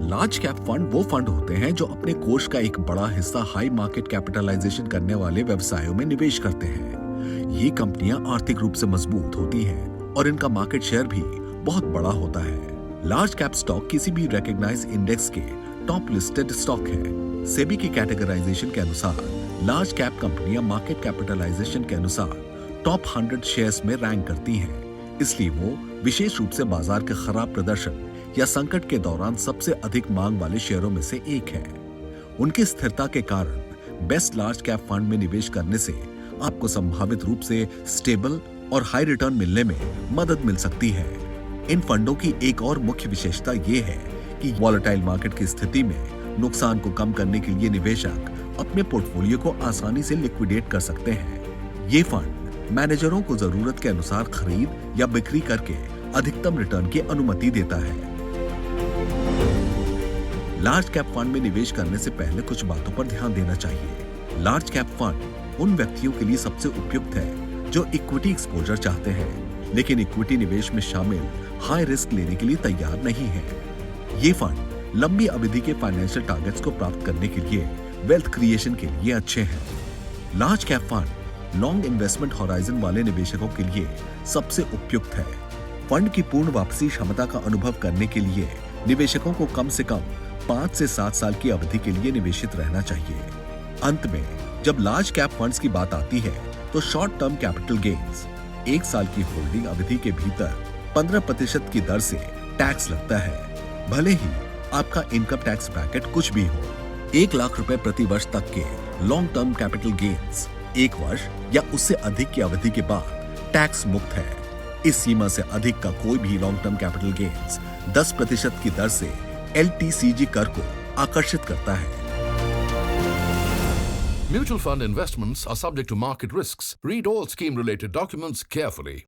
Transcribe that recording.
Large cap fund वो fund होते हैं जो अपने कोष का एक बड़ा हिस्सा हाई मार्केट कैपिटलाइजेशन करने वाले व्यवसायों में निवेश करते हैं। ये कंपनियां आर्थिक रूप से मजबूत होती हैं और इनका मार्केट शेयर भी बहुत बड़ा होता है। लार्ज कैप स्टॉक किसी भी रिकॉग्नाइज इंडेक्स के टॉप लिस्टेड स्टॉक है। सेबी की कैटेगराइजेशन के अनुसार लार्ज कैप कंपनियां मार्केट कैपिटलाइजेशन के अनुसार टॉप 100 शेयर्स में रैंक करती हैं। इसलिए वो विशेष रूप से बाजार के खराब प्रदर्शन या संकट के दौरान सबसे अधिक मांग वाले शेयरों में से एक है। उनकी स्थिरता के कारण बेस्ट लार्ज कैप फंड में निवेश करने से आपको संभावित रूप से स्टेबल और हाई रिटर्न मिलने में मदद मिल सकती है। इन फंडों की एक और मुख्य विशेषता ये है कि वॉलेटाइल मार्केट की स्थिति में नुकसान को कम करने के लिए निवेशक अपने पोर्टफोलियो को आसानी से लिक्विडेट कर सकते हैं। ये फंड मैनेजरों को जरूरत के अनुसार खरीद या बिक्री करके अधिकतम रिटर्न की अनुमति देता है। लार्ज कैप फंड में निवेश करने से पहले कुछ बातों पर ध्यान देना चाहिए। लार्ज कैप फंड उन व्यक्तियों के लिए सबसे उपयुक्त है जो इक्विटी एक्सपोजर चाहते हैं, लेकिन इक्विटी निवेश में शामिल हाई रिस्क लेने के लिए तैयार नहीं है। ये फंड लंबी अवधि के फाइनेंशियल टारगेट्स को प्राप्त करने के लिए वेल्थ क्रिएशन के लिए अच्छे हैं। Large cap fund long investment horizon वाले निवेशकों के लिए सबसे उपयुक्त है। फंड की पूर्ण वापसी क्षमता का अनुभव करने के लिए निवेशकों को कम से कम 5 से 7 साल की अवधि के लिए निवेशित रहना चाहिए। अंत में जब लार्ज कैप फंड्स की बात आती है तो शॉर्ट टर्म कैपिटल गेन्स 1 साल की होल्डिंग अवधि के भीतर 15% की दर से टैक्स लगता है, भले ही आपका इनकम टैक्स ब्रैकेट कुछ भी हो। 1 लाख रुपए प्रति वर्ष तक के लॉन्ग टर्म कैपिटल गेन्स 1 वर्ष या उससे अधिक की अवधि के बाद टैक्स मुक्त है। इस सीमा से अधिक का कोई भी लॉन्ग टर्म कैपिटल गेन्स 10% की दर से LTCG कर को आकर्षित करता है। Mutual fund investments are subject to market risks. Read all scheme-related documents carefully.